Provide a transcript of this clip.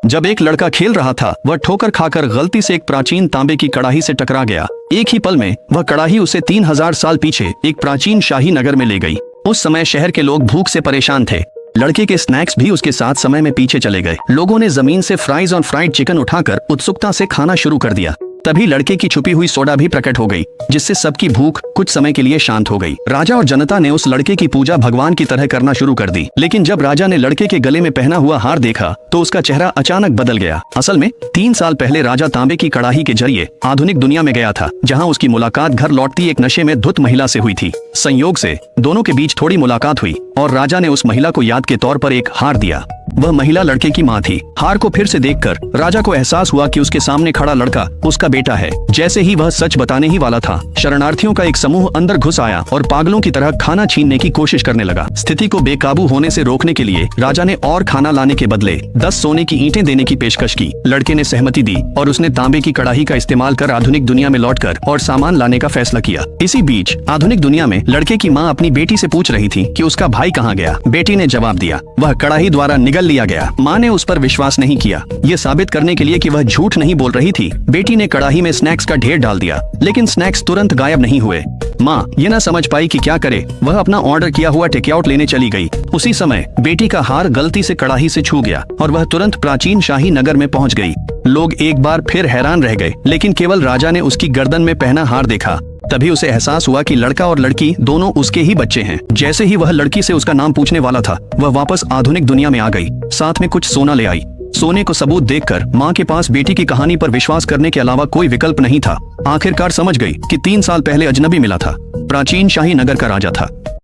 जब एक लड़का खेल रहा था, वह ठोकर खाकर गलती से एक प्राचीन तांबे की कड़ाही से टकरा गया। एक ही पल में वह कड़ाही उसे 3000 साल पीछे एक प्राचीन शाही नगर में ले गई। उस समय शहर के लोग भूख से परेशान थे। लड़के के स्नैक्स भी उसके साथ समय में पीछे चले गए। लोगों ने जमीन से फ्राइज और फ्राइड चिकन उठाकर उत्सुकता से खाना शुरू कर दिया। तभी लड़के की छुपी हुई सोडा भी प्रकट हो गई, जिससे सबकी भूख कुछ समय के लिए शांत हो गई। राजा और जनता ने उस लड़के की पूजा भगवान की तरह करना शुरू कर दी। लेकिन जब राजा ने लड़के के गले में पहना हुआ हार देखा तो उसका चेहरा अचानक बदल गया। असल में 3 साल पहले राजा तांबे की कड़ाही के जरिए आधुनिक दुनिया में गया था, जहाँ उसकी मुलाकात घर लौटती एक नशे में धुत महिला से हुई थी। संयोग से दोनों के बीच थोड़ी मुलाकात हुई और राजा ने उस महिला को याद के तौर पर एक हार दिया। वह महिला लड़के की माँ थी। हार को फिर से देखकर राजा को एहसास हुआ कि उसके सामने खड़ा लड़का उसका बेटा है। जैसे ही वह सच बताने ही वाला था, शरणार्थियों का एक समूह अंदर घुस आया और पागलों की तरह खाना छीनने की कोशिश करने लगा। स्थिति को बेकाबू होने से रोकने के लिए राजा ने और खाना लाने के बदले 10 सोने की ईंटें देने की पेशकश की। लड़के ने सहमति दी और उसने तांबे की कड़ाही का इस्तेमाल कर आधुनिक दुनिया में लौटकर और सामान लाने का फैसला किया। इसी बीच आधुनिक दुनिया में लड़के की माँ अपनी बेटी से पूछ रही थी कि उसका भाई कहाँ गया। बेटी ने जवाब दिया, वह कड़ाही द्वारा निगल लिया गया। माँ ने उस पर विश्वास नहीं किया। ये साबित करने के लिए कि वह झूठ नहीं बोल रही थी, बेटी ने कड़ाही में स्नैक्स का ढेर डाल दिया, लेकिन स्नैक्स तुरंत गायब नहीं हुए। माँ ये न समझ पाई कि क्या करे। वह अपना ऑर्डर किया हुआ टेकआउट लेने चली गई। उसी समय बेटी का हार गलती से कड़ाही से छू गया और वह तुरंत प्राचीन शाही नगर में पहुंच गई। लोग एक बार फिर हैरान रह गए, लेकिन केवल राजा ने उसकी गर्दन में पहना हार देखा। तभी उसे एहसास हुआ कि लड़का और लड़की दोनों उसके ही बच्चे हैं। जैसे ही वह लड़की से उसका नाम पूछने वाला था, वह वापस आधुनिक दुनिया में आ गई। साथ में कुछ सोना ले आई। सोने को सबूत देखकर माँ के पास बेटी की कहानी पर विश्वास करने के अलावा कोई विकल्प नहीं था। आखिरकार समझ गई कि 3 साल पहले अजनबी मिला था, प्राचीन शाही नगर का राजा था।